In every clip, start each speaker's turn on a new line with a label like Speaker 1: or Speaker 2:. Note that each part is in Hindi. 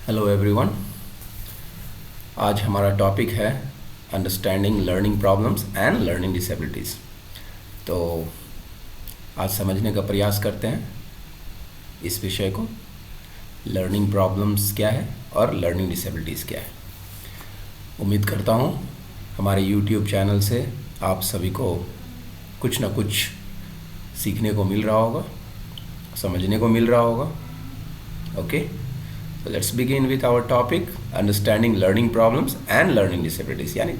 Speaker 1: Hello everyone. आज हमारा टॉपिक है understanding learning problems and learning disabilities. तो आज समझने का प्रयास करते हैं इस विषय को, लर्निंग प्रॉब्लम्स क्या है और लर्निंग डिसेबिलिटीज़ क्या है। उम्मीद करता हूँ हमारे यूट्यूब चैनल से आप सभी को कुछ ना कुछ सीखने को मिल रहा होगा, समझने को मिल रहा होगा। Okay, so let's begin with our topic understanding learning problems and learning disabilities। यानी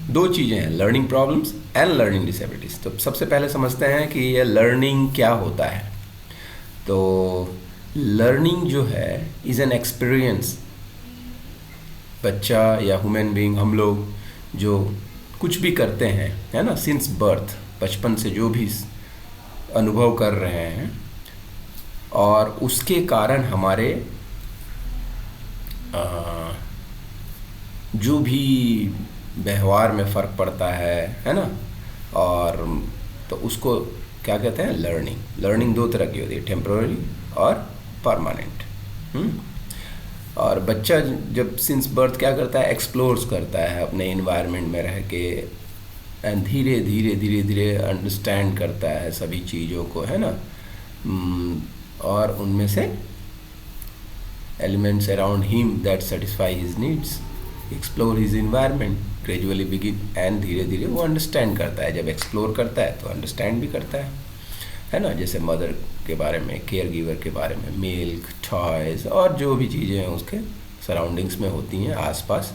Speaker 1: दो चीज़ें हैं, learning problems and learning disabilities. तो सबसे पहले समझते हैं कि ये लर्निंग क्या होता है। तो लर्निंग जो है इज़ एन एक्सपीरियंस। बच्चा या ह्यूमन बीइंग, हम लोग जो कुछ भी करते हैं, है ना, सिंस बर्थ, बचपन से जो भी अनुभव कर रहे हैं और उसके कारण हमारे जो भी व्यवहार में फ़र्क पड़ता है ना, और तो उसको क्या कहते हैं, लर्निंग। लर्निंग दो तरह की होती है, टेम्पररी और परमानेंट। और बच्चा जब सिंस बर्थ क्या करता है, एक्सप्लोर्स करता है अपने इन्वायरमेंट में रह के, एंड धीरे धीरे अंडरस्टैंड करता है सभी चीज़ों को, है ना। और उनमें से elements around him that satisfy his needs, explore his environment, gradually begin, and धीरे धीरे वो अंडरस्टैंड करता है। जब एक्सप्लोर करता है तो अंडरस्टैंड भी करता है ना। जैसे मदर के बारे में, केयर गिवर के बारे में, मिल्क, टॉयज़ और जो भी चीज़ें हैं उसके सराउंडिंग्स में होती हैं आसपास।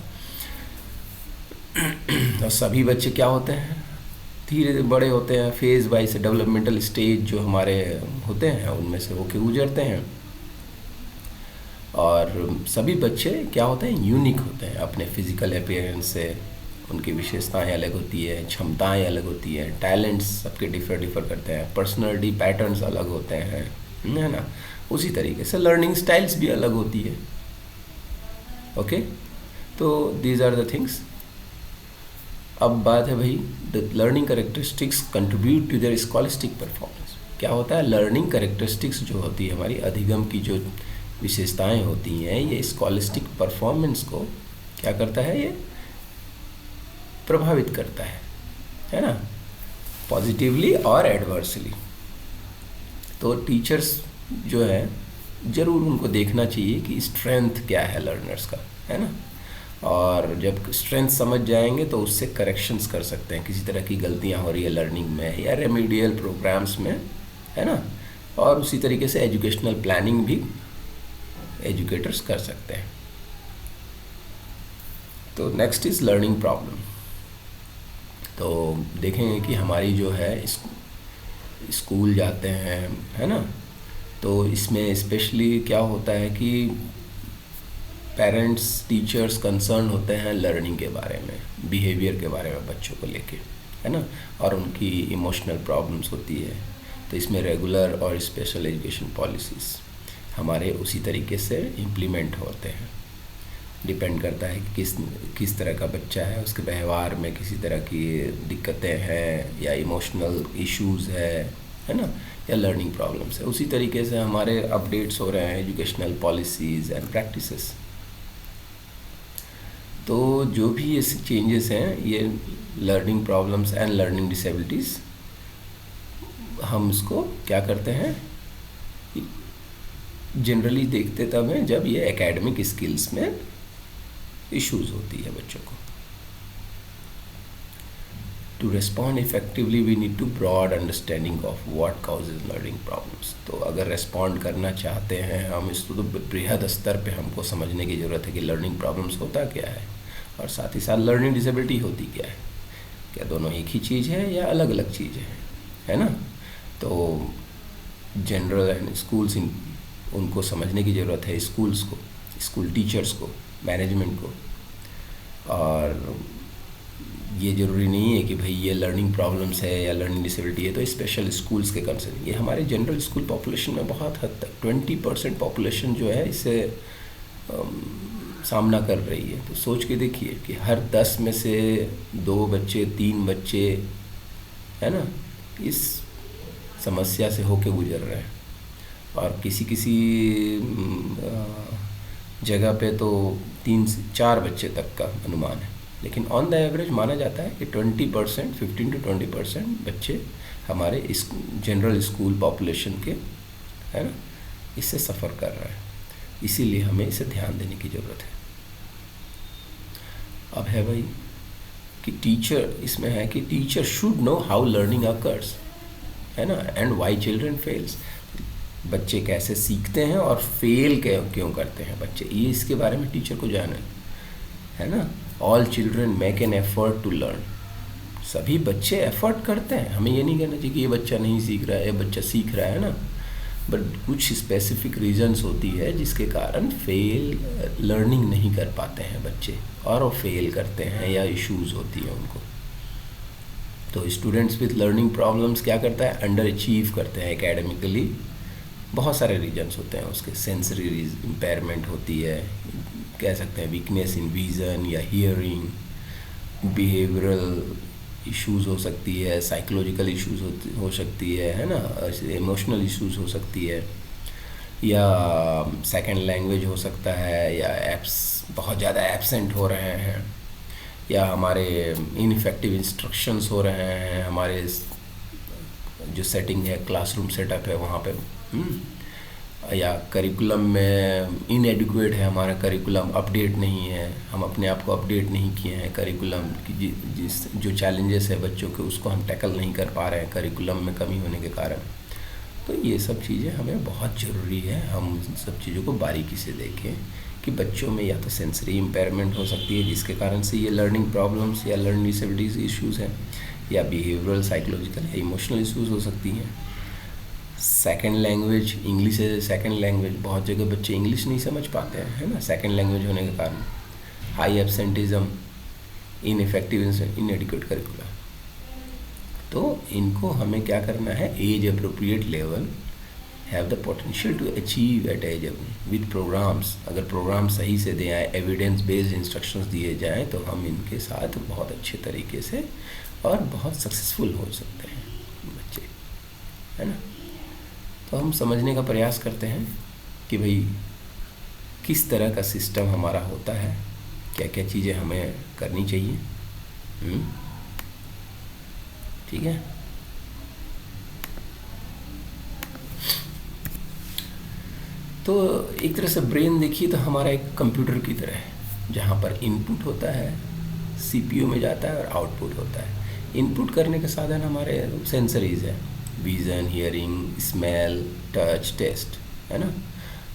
Speaker 1: और सभी बच्चे क्या होते हैं, धीरे धीरे बड़े होते हैं, फेज़ वाइज डेवलपमेंटल स्टेज जो हमारे होते हैं उनमें से होके गुजरते हैं। और सभी बच्चे क्या होते हैं, यूनिक होते हैं अपने फिज़िकल अपीयरेंस से। उनकी विशेषताएं अलग होती है, क्षमताएं अलग होती हैं, टैलेंट्स सबके डिफ़र करते हैं, पर्सनैलिटी पैटर्न्स अलग होते हैं, है ना। उसी तरीके से लर्निंग स्टाइल्स भी अलग होती है। ओके, तो दीज आर द थिंग्स। अब बात है भाई, the learning characteristics contribute to their scholastic performance. क्या होता है, लर्निंग कैरेक्टरिस्टिक्स जो होती है हमारी अधिगम की जो विशेषताएं होती हैं, ये स्कॉलिस्टिक परफॉर्मेंस को क्या करता है, ये प्रभावित करता है ना, पॉजिटिवली और एडवर्सली। तो टीचर्स जो है ज़रूर उनको देखना चाहिए कि स्ट्रेंथ क्या है लर्नर्स का, है ना। और जब स्ट्रेंथ समझ जाएंगे तो उससे करेक्शंस कर सकते हैं, किसी तरह की गलतियां हो रही है लर्निंग में या रेमेडियल प्रोग्राम्स में, है ना। और उसी तरीके से एजुकेशनल प्लानिंग भी एजुकेटर्स कर सकते हैं। तो नेक्स्ट इज़ लर्निंग प्रॉब्लम। तो देखेंगे कि हमारी जो है स्कूल जाते हैं, है ना, तो इसमें स्पेशली क्या होता है कि पेरेंट्स, टीचर्स कंसर्न होते हैं लर्निंग के बारे में, बिहेवियर के बारे में बच्चों को लेके, है ना, और उनकी इमोशनल प्रॉब्लम्स होती है। तो इसमें रेगुलर और स्पेशल एजुकेशन पॉलिसीज़ हमारे उसी तरीके से इम्प्लीमेंट होते हैं। डिपेंड करता है कि किस तरह का बच्चा है, उसके व्यवहार में किसी तरह की दिक्कतें हैं या इमोशनल इश्यूज़ है ना, या लर्निंग प्रॉब्लम्स है। उसी तरीके से हमारे अपडेट्स हो रहे हैं एजुकेशनल पॉलिसीज़ एंड प्रैक्टिसेस। तो जो भी ये चेंजेस हैं, ये learning problems and learning disabilities, हम इसको क्या करते हैं, जनरली देखते तब हैं जब ये एकेडमिक स्किल्स में इश्यूज होती है बच्चों को। To respond effectively we need to broad understanding of what causes learning problems. तो अगर रिस्पॉन्ड करना चाहते हैं हम इसको, तो बृहद स्तर पे हमको समझने की ज़रूरत है कि लर्निंग प्रॉब्लम्स होता क्या है और साथ ही साथ लर्निंग डिसेबिलिटी होती क्या है। क्या दोनों एक ही चीज़ है या अलग अलग चीज़ें हैं, है ना। तो जनरल एंड स्कूल्स उनको समझने की ज़रूरत है, स्कूल्स को, स्कूल टीचर्स को, मैनेजमेंट को। और ये ज़रूरी नहीं है कि भाई ये लर्निंग प्रॉब्लम्स है या लर्निंग डिसेबिलिटी है तो स्पेशल स्कूल्स के कंसर्न। ये हमारे जनरल स्कूल पॉपुलेशन में बहुत हद तक 20% पॉपुलेशन जो है इससे सामना कर रही है। तो सोच के देखिए कि हर 10 में से 2 बच्चे, 3 बच्चे, है ना, इस समस्या से होके गुजर रहे हैं। और किसी जगह पे तो 3 से 4 बच्चे तक का अनुमान है, लेकिन ऑन द एवरेज माना जाता है कि 20%, 15 to 20% बच्चे हमारे इस जनरल स्कूल पॉपुलेशन के, है ना, इससे सफ़र कर रहा है। इसीलिए हमें इसे ध्यान देने की ज़रूरत है। अब है भाई कि टीचर, इसमें है कि teacher should know how learning occurs, है ना, एंड वाई चिल्ड्रन फेल्स। बच्चे कैसे सीखते हैं और फेल क्यों करते हैं बच्चे, ये इसके बारे में टीचर को जाना है ना। All children make an effort to learn. सभी बच्चे एफर्ट करते हैं, हमें ये नहीं कहना चाहिए कि ये बच्चा नहीं सीख रहा है, ये बच्चा सीख रहा है ना, बट कुछ स्पेसिफिक रीजंस होती है जिसके कारण लर्निंग नहीं कर पाते हैं बच्चे, और वो फेल करते हैं या इश्यूज होती है उनको। तो स्टूडेंट्स विद लर्निंग प्रॉब्लम्स क्या करता है, अंडर अचीव करते हैं एकेडमिकली। बहुत सारे रीजंस होते हैं उसके, सेंसरी इम्पेयरमेंट होती है, कह सकते हैं वीकनेस इन विज़न या हियरिंग, बिहेवियरल इश्यूज हो सकती है, साइकोलॉजिकल इश्यूज हो सकती है ना, इमोशनल इश्यूज हो सकती है, या सेकंड लैंग्वेज हो सकता है, या बहुत ज़्यादा एब्सेंट हो रहे हैं, या हमारे इनफेक्टिव इंस्ट्रक्शंस हो रहे हैं, हमारे जो सेटिंग है, क्लासरूम सेटअप है वहाँ पे, या करिकुलम में इनएडिक्वेट है, हमारा करिकुलम अपडेट नहीं है, हम अपने आप को अपडेट नहीं किए हैं करिकुलम की, जिस जो चैलेंजेस है बच्चों के उसको हम टैकल नहीं कर पा रहे हैं करिकुलम में कमी होने के कारण। तो ये सब चीज़ें हमें बहुत ज़रूरी है, हम सब चीज़ों को बारीकी से देखें कि बच्चों में या तो सेंसरी इम्पेयरमेंट हो सकती है जिसके कारण से ये लर्निंग प्रॉब्लम्स या लर्निंग डिसेबिलिटीज़ इश्यूज़ हैं, या बिहेवियरल, साइकोलॉजिकल या इमोशनल इश्यूज़ हो सकती हैं। सेकंड लैंग्वेज, इंग्लिश है सेकंड लैंग्वेज, बहुत जगह बच्चे इंग्लिश नहीं समझ पाते हैं, है ना, सेकंड लैंग्वेज होने के कारण। High absenteeism, ineffective, inadequate curriculum. तो इनको हमें क्या करना है, age appropriate level have the potential to achieve at age with programs. अगर प्रोग्राम सही से दिए जाए, एविडेंस बेस्ड इंस्ट्रक्शंस दिए जाएँ तो हम इनके साथ बहुत अच्छे तरीके से और बहुत सक्सेसफुल हो सकते हैं बच्चे, है ना। तो हम समझने का प्रयास करते हैं कि भाई किस तरह का सिस्टम हमारा होता है, क्या क्या चीज़ें हमें करनी चाहिए। ठीक है। तो एक तरह से ब्रेन देखिए तो हमारा एक कंप्यूटर की तरह है, जहाँ पर इनपुट होता है, सीपीयू में जाता है, और आउटपुट होता है। इनपुट करने के साधन हमारे सेंसरीज है, vision, hearing, smell, touch, taste, है ना।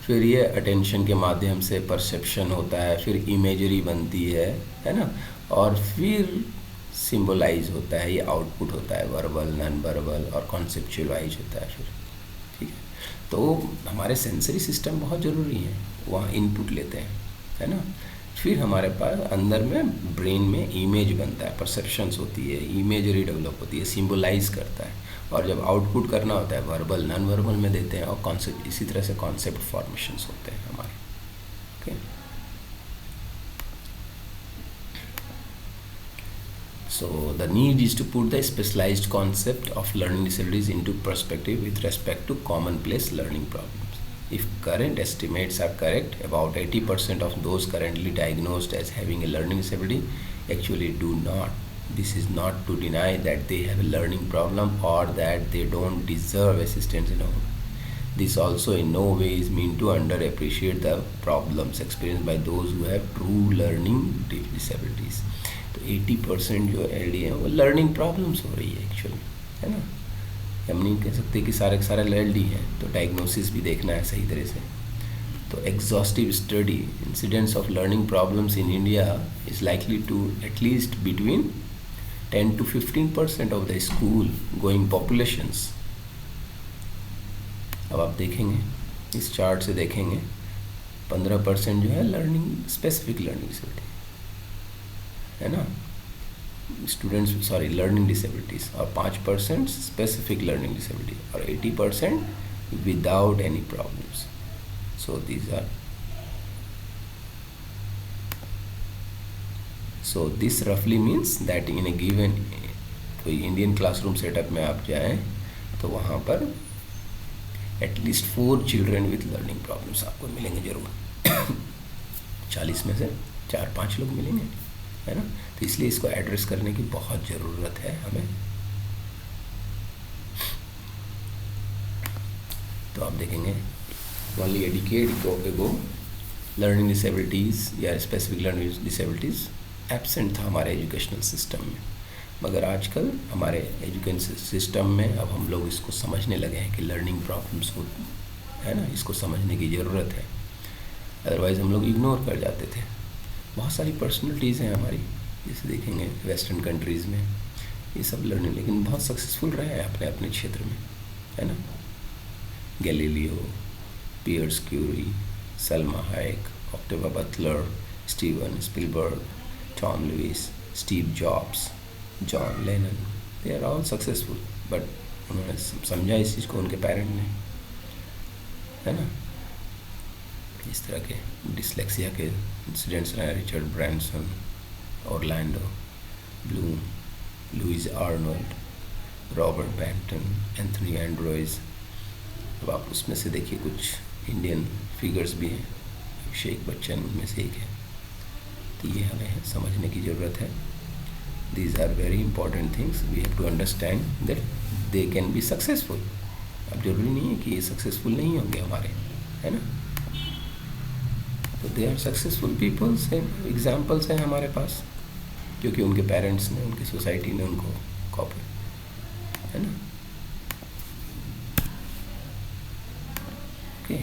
Speaker 1: फिर ये अटेंशन के माध्यम से परसेप्शन होता है, फिर इमेजरी बनती है ना, और फिर सिंबलाइज होता है, ये आउटपुट होता है, वर्बल, नॉन वर्बल और कॉन्सेप्चुअलाइज होता है फिर। ठीक है। तो हमारे सेंसरी सिस्टम बहुत ज़रूरी है, वहाँ इनपुट लेते हैं, है ना। फिर हमारे पास अंदर में ब्रेन में इमेज बनता है, परसेप्शंस होती है, इमेजरी डेवलप होती है, सिंबलाइज करता है, और जब आउटपुट करना होता है वर्बल, नॉन वर्बल में देते हैं, और कॉन्सेप्ट, इसी तरह से कॉन्सेप्ट फॉर्मेशंस होते हैं हमारे। Okay. So the need is to put the specialized concept of learning disabilities into perspective with respect to commonplace learning problems. If current estimates are correct, about 80% of those currently diagnosed as having a learning disability actually do not. This is not to deny that they have a learning problem or that they don't deserve assistance in home. This also in no way is meant to underappreciate the problems experienced by those who have true learning disabilities. तो 80% जो एल है वो लर्निंग प्रॉब्लम्स हो रही है एक्चुअली, है ना। हम नहीं कह सकते कि सारे के सारे एल हैं, तो डायग्नोसिस भी देखना है सही तरह से। तो exhaustive study incidents of learning problems in India is likely to at least between 10 to 15% of the school going populations. अब आप देखेंगे इस चार्ट से देखेंगे 15% जो है लर्निंग, स्पेसिफिक लर्निंग डिसेबिलिटी, है ना, स्टूडेंट्स, सॉरी, लर्निंग डिसेबिलिटीज़, और 5% स्पेसिफिक लर्निंग डिसेबिलिटी, और 80% without any problems. So these are, so this रफली means that in a given, कोई इंडियन क्लासरूम सेटअप में आप जाएं तो वहाँ पर at least 4 children with learning problems आपको मिलेंगे जरूर। 40 में से 4-5 लोग मिलेंगे, है ना। तो इसलिए इसको एड्रेस करने की बहुत ज़रूरत है हमें। तो आप देखेंगे only a decade ago learning disabilities या स्पेसिफिक लर्निंग डिसेबिलिटीज़ एब्सेंट था हमारे एजुकेशनल सिस्टम में, मगर आजकल हमारे एजुकेशन सिस्टम में अब हम लोग इसको समझने लगे हैं कि लर्निंग प्रॉब्लम्स हो, है ना, इसको समझने की ज़रूरत है। अदरवाइज़ हम लोग इग्नोर कर जाते थे। बहुत सारी पर्सनलिटीज़ हैं हमारी, जैसे देखेंगे वेस्टर्न कंट्रीज़ में ये सब लर्निंग, लेकिन बहुत सक्सेसफुल रहे हैं अपने अपने क्षेत्र में, है ना। Galileo, Pierre Curie, Salma Hayek, Octavia Butler, Steven Spielberg, Tom Lewis, Steve Jobs, John Lennon, they are all successful, but उन्होंने समझा इस चीज़ को उनके पेरेंट ने, है ना। इस तरह के डिसलेक्सिया के इंसिडेंट्स रहे, Richard Branson, Orlando Bloom, Louis Arnold, Robert Banton, Anthony Andrews. अब आप उसमें से देखिए कुछ इंडियन फिगर्स भी हैं, अभिषेक बच्चन उनमें से एक है। तो ये हमें समझने की ज़रूरत है। These are very important things. We have to understand that they can be successful. अब जरूरी नहीं है कि ये सक्सेसफुल नहीं होंगे हमारे, है ना। तो दे आर सक्सेसफुल पीपल्स हैं, एग्जाम्पल्स हैं हमारे पास, क्योंकि उनके पेरेंट्स ने, उनकी सोसाइटी ने उनको कॉपी, है ना। Okay,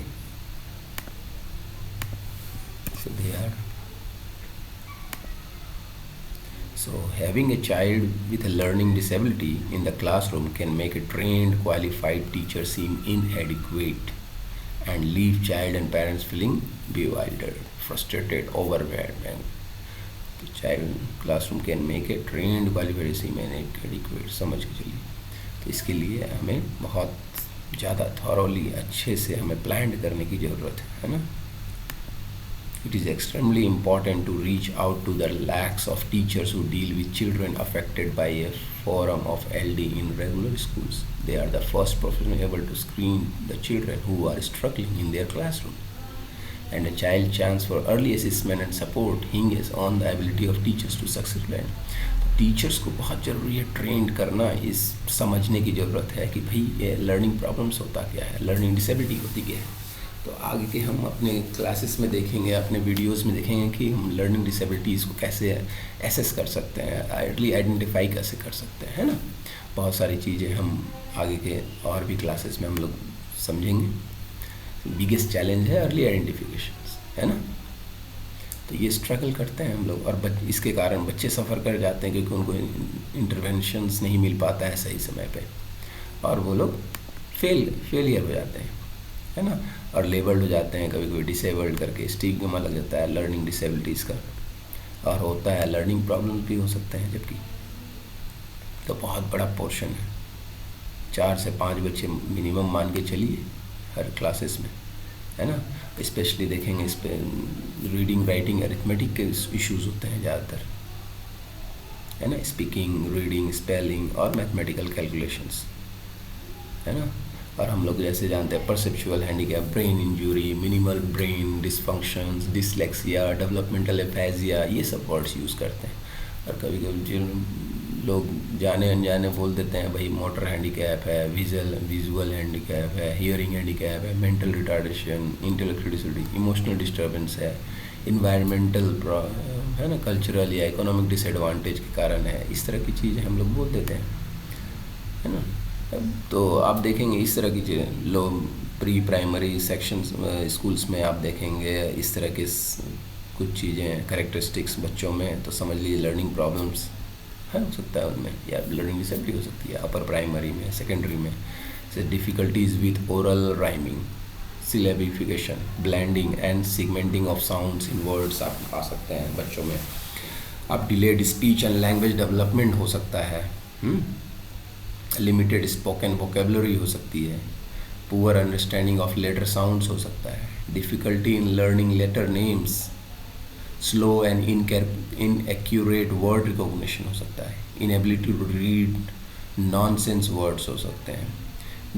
Speaker 1: so they are So having a child with a learning disability in the classroom can make a trained, qualified teacher seem inadequate and leave child and parents feeling bewildered, frustrated, overwhelmed. And the child classroom can make a trained, qualified seem inadequate. समझ के चलिए। तो इसके लिए हमें बहुत ज़्यादा थॉरोली, अच्छे से हमें प्लान करने की ज़रूरत है ना। It is extremely important to reach out to the lakhs of teachers who deal with children affected by a form of LD in regular schools. They are the first professional able to screen the children who are struggling in their classroom. And a child chance for early assessment and support hinges on the ability of teachers to successfully. Teachers को बहुत ज़रूरी है ट्रेंड करना, इस समझने की ज़रूरत है कि भाई ये लर्निंग प्रॉब्लम्स होता क्या है, लर्निंग डिसेबिलिटी होती क्या है। तो आगे के हम अपने क्लासेस में देखेंगे, अपने वीडियोस में देखेंगे कि हम लर्निंग डिसेबिलिटीज़ को कैसे एसेस कर सकते हैं, अर्ली आइडेंटिफाई कैसे कर सकते हैं, है ना। बहुत सारी चीज़ें हम आगे के और भी क्लासेस में हम लोग समझेंगे। बिगेस्ट चैलेंज है अर्ली आइडेंटिफिकेशन, है ना। तो ये स्ट्रगल करते हैं हम लोग, और इसके कारण बच्चे सफ़र कर जाते हैं क्योंकि उनको इंटरवेंशंस नहीं मिल पाता है सही समय पे, और वो लोग फेलियर हो जाते हैं, है ना, और लेबल्ड हो जाते हैं, कभी कभी डिसेबल्ड करके स्टिग्मा लग जाता है लर्निंग डिसेबिलिटीज़ का, और होता है लर्निंग प्रॉब्लम भी हो सकते हैं जबकि। तो बहुत बड़ा पोर्शन है, 4 से 5 बच्चे मिनिमम मान के चलिए हर क्लासेस में, है ना। स्पेशली देखेंगे इस पर रीडिंग, राइटिंग, अरिथमेटिक के इश्यूज़ होते हैं ज़्यादातर, है ना, स्पीकिंग, रीडिंग, स्पेलिंग और मैथमेटिकल कैलकुलेशंस, है ना। और हम लोग जैसे जानते हैं perceptual handicap, brain injury, minimal brain dysfunctions, dyslexia, developmental aphasia, ये सब वर्ड्स यूज़ करते हैं। और कभी कभी जो लोग जाने अनजाने बोल देते हैं भाई मोटर हैंडीकैप है, विजुअल हैंडीकैप है, हियरिंग हैंडीकैप है, mental retardation, intellectual disability, emotional disturbance है, इन्वायरमेंटल, है ना, कल्चरल या इकोनॉमिक डिसएडवांटेज के कारण है। इस तरह की चीज़ें हम लोग बोल देते हैं, है ना। तो आप देखेंगे इस तरह की चीज़ें, लो प्री प्राइमरी सेक्शंस स्कूल्स में आप देखेंगे इस तरह के कुछ चीज़ें, कैरेक्टरिस्टिक्स बच्चों में, तो समझ लीजिए लर्निंग प्रॉब्लम्स है, हो सकता है उनमें, या लर्निंग डिसेबिलिटी हो सकती है। अपर प्राइमरी में, सेकेंडरी में से difficulties with oral rhyming, syllabification, blending and segmenting of sounds in words आप आ सकते हैं बच्चों में। आप delayed speech and language development हो सकता है, लिमिटेड स्पोकन वोकेबलरी हो सकती है, poor understanding of letter sounds हो सकता है, difficulty in learning letter names, slow and inaccurate word recognition हो सकता है, inability to read nonsense words हो सकते हैं,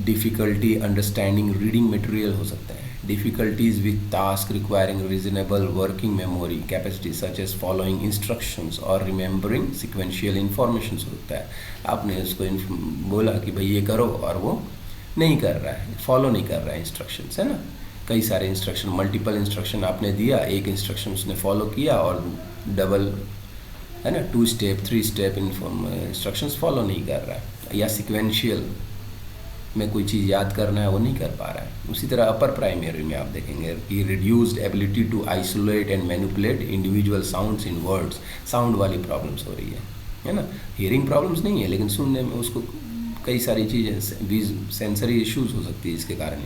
Speaker 1: डिफ़िकल्टी अंडरस्टैंडिंग रीडिंग मटेरियल हो सकता है, difficulties with tasks requiring reasonable working memory capacity such as following instructions or remembering sequential information होता है। आपने उसको बोला कि भाई ये करो और वो नहीं कर रहा है, फॉलो नहीं कर रहा है इंस्ट्रक्शंस, है ना। कई सारे इंस्ट्रक्शन, मल्टीपल इंस्ट्रक्शन आपने दिया, एक इंस्ट्रक्शन उसने फॉलो किया और डबल, है ना, 2 स्टेप 3 स्टेप इंस्ट्रक्शंस फॉलो नहीं कर रहा है, या सिक्वेंशियल में कोई चीज़ याद करना है वो नहीं कर पा रहा है। उसी तरह अपर प्राइमरी में आप देखेंगे कि reduced ability to isolate and manipulate individual sounds in words, sound वाली प्रॉब्लम्स हो रही है ना। हियरिंग प्रॉब्लम्स नहीं है, लेकिन सुनने में उसको कई सारी चीज़ें, सेंसरी इश्यूज हो सकती है इसके कारण।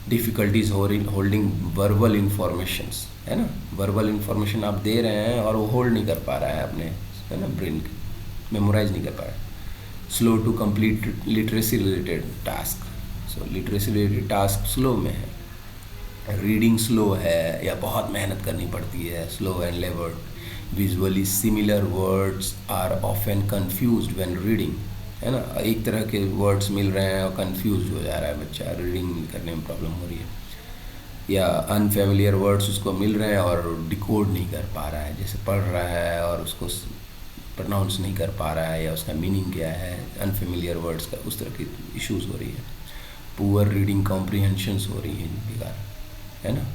Speaker 1: डिफ़िकल्टीज होल्डिंग वर्बल इंफॉर्मेशंस, है ना। वर्बल इंफॉर्मेशन आप दे रहे हैं और वो होल्ड नहीं कर पा रहा है अपने, है ना, ब्रेन मेमोराइज नहीं कर पा रहा है। Slow to complete literacy related task, so literacy related task slow में है। रीडिंग स्लो है या बहुत मेहनत करनी पड़ती है, slow and laboured. Visually similar words are often confused when reading, है ना। एक तरह के वर्ड्स मिल रहे हैं और कंफ्यूज हो जा रहा है बच्चा, रीडिंग करने में प्रॉब्लम हो रही है। या अनफेमिलियर वर्ड्स उसको मिल रहे हैं और डिकोड नहीं कर पा रहा है, जैसे पढ़ रहा है और उसको प्रोनाउंस नहीं कर पा रहा है या उसका मीनिंग क्या है, अनफेमिलियर वर्ड्स का, उस तरह की इश्यूज हो रही है। पुअर रीडिंग कॉम्प्रीहेंशंस हो रही है जिनके कारण, है ना।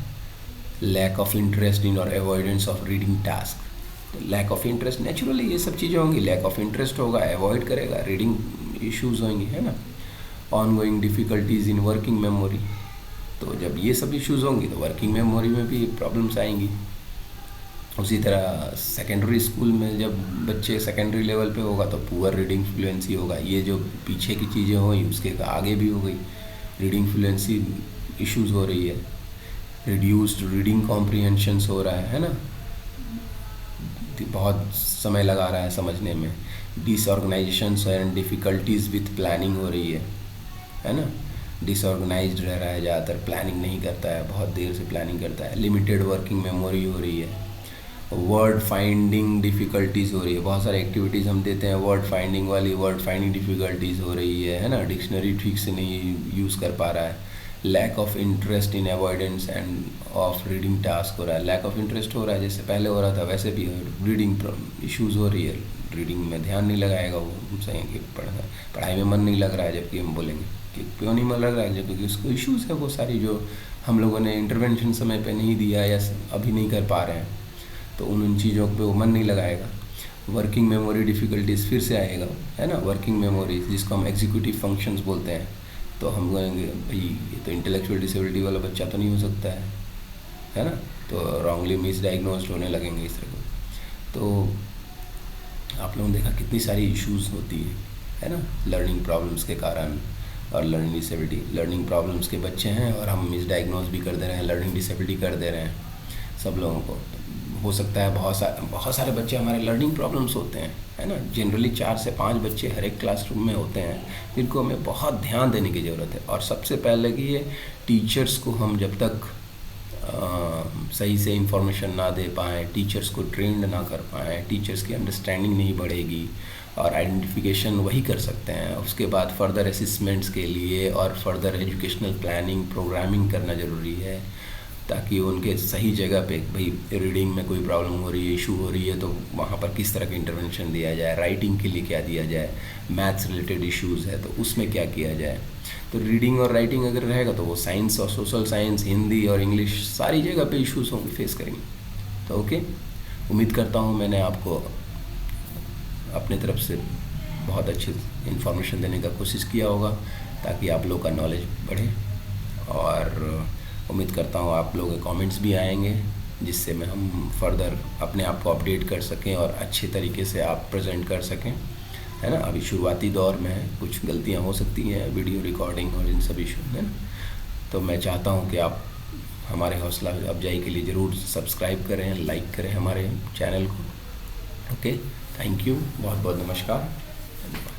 Speaker 1: लैक ऑफ इंटरेस्ट इन और avoidance of reading task, lack of interest, naturally ये सब चीज़ें होंगी, लैक ऑफ इंटरेस्ट होगा, अवॉइड करेगा, रीडिंग इश्यूज होंगी, है ना। Ongoing difficulties in working memory, तो जब ये सब इश्यूज होंगी तो वर्किंग मेमोरी में भी प्रॉब्लम्स आएंगी। उसी तरह सेकेंडरी स्कूल में जब बच्चे सेकेंडरी लेवल पे होगा तो पुअर रीडिंग फ्लुएंसी होगा। ये जो पीछे की चीज़ें हुई उसके आगे भी हो गई, रीडिंग फ्लुएंसी इश्यूज हो रही है। रिड्यूस्ड रीडिंग कॉम्प्रीहेंशंस हो रहा है ना, बहुत समय लगा रहा है समझने में। डिसऑर्गेनाइजेशंस एंड डिफ़िकल्टीज़ विथ प्लानिंग हो रही है ना। डिसऑर्गेनाइज्ड रह रहा है ज़्यादातर, प्लानिंग नहीं करता है, बहुत देर से प्लानिंग करता है। लिमिटेड वर्किंग मेमोरी हो रही है। वर्ड फाइंडिंग डिफ़िकल्टीज़ हो रही है, बहुत सारे एक्टिविटीज़ हम देते हैं वर्ड फाइंडिंग वाली, वर्ड फाइंडिंग डिफ़िकल्टीज़ हो रही है ना। डिक्शनरी ठीक से नहीं यूज़ कर पा रहा है। Lack of interest in avoidance and of reading task हो रहा है, लैक ऑफ इंटरेस्ट हो रहा है, जैसे पहले हो रहा था वैसे भी रीडिंग इश्यूज़ हो रही है। रीडिंग में ध्यान नहीं लगाएगा वो, सही कि पढ़ाई में मन नहीं लग रहा है, जबकि हम बोलेंगे कि क्यों नहीं मन लग रहा है, जबकि उसको इश्यूज़ है वो सारी जो हम लोगों ने इंटरवेंशन समय पे नहीं दिया या अभी नहीं कर पा रहे हैं, तो उन चीज़ों पे वो मन नहीं लगाएगा। वर्किंग मेमोरी डिफ़िकल्टीज फिर से आएगा, है ना। वर्किंग मेमोरी जिसको हम एग्जीक्यूटिव फंक्शंस बोलते हैं, तो हम कहेंगे भाई ये तो इंटेलेक्चुअल डिसेबिलिटी वाला बच्चा तो नहीं हो सकता है ना। तो रॉन्गली मिसडाइग्नोज्ड होने लगेंगे इस तरह को। तो आप लोगों ने देखा कितनी सारी इश्यूज़ होती है ना, लर्निंग प्रॉब्लम्स के कारण। और लर्निंग डिसेबिलिटी, लर्निंग प्रॉब्लम्स के बच्चे हैं और हम मिसडाइग्नोज भी कर दे रहे हैं, लर्निंग डिसेबिलिटी कर दे रहे हैं सब लोगों को। हो सकता है बहुत सारे बच्चे हमारे लर्निंग प्रॉब्लम्स होते हैं, है ना। जनरली 4 से 5 बच्चे हर एक क्लासरूम में होते हैं जिनको हमें बहुत ध्यान देने की ज़रूरत है। और सबसे पहले कि ये टीचर्स को हम जब तक सही से इंफॉर्मेशन ना दे पाएँ, टीचर्स को ट्रेंड ना कर पाएँ, टीचर्स की अंडरस्टैंडिंग नहीं बढ़ेगी और आइडेंटिफिकेशन वही कर सकते हैं। उसके बाद फर्दर असेसमेंट्स के लिए और फर्दर एजुकेशनल प्लानिंग प्रोग्रामिंग करना ज़रूरी है, ताकि उनके सही जगह पे, भाई रीडिंग में कोई प्रॉब्लम हो रही है, इशू हो रही है, तो वहाँ पर किस तरह का इंटरवेंशन दिया जाए, राइटिंग के लिए क्या दिया जाए, मैथ्स रिलेटेड इश्यूज़ है तो उसमें क्या किया जाए। तो रीडिंग और राइटिंग अगर रहेगा तो वो साइंस और सोशल साइंस, हिंदी और इंग्लिश सारी जगह पे इश्यूज़ होंगे, फेस करेंगे। तो ओके, उम्मीद करता हूँ मैंने आपको अपने तरफ से बहुत अच्छी इन्फॉर्मेशन देने का कोशिश किया होगा, ताकि आप लोग का नॉलेज बढ़े। और उम्मीद करता हूँ आप लोगों के कमेंट्स भी आएंगे, जिससे मैं हम फर्दर अपने आप को अपडेट कर सकें और अच्छे तरीके से आप प्रेजेंट कर सकें, है ना। अभी शुरुआती दौर में है, कुछ गलतियाँ हो सकती हैं वीडियो रिकॉर्डिंग और इन सब इशू में, तो मैं चाहता हूँ कि आप हमारे हौसला अफजाई के लिए ज़रूर सब्सक्राइब करें, लाइक करें हमारे चैनल को। ओके, थैंक यू, बहुत बहुत नमस्कार, धन्यवाद।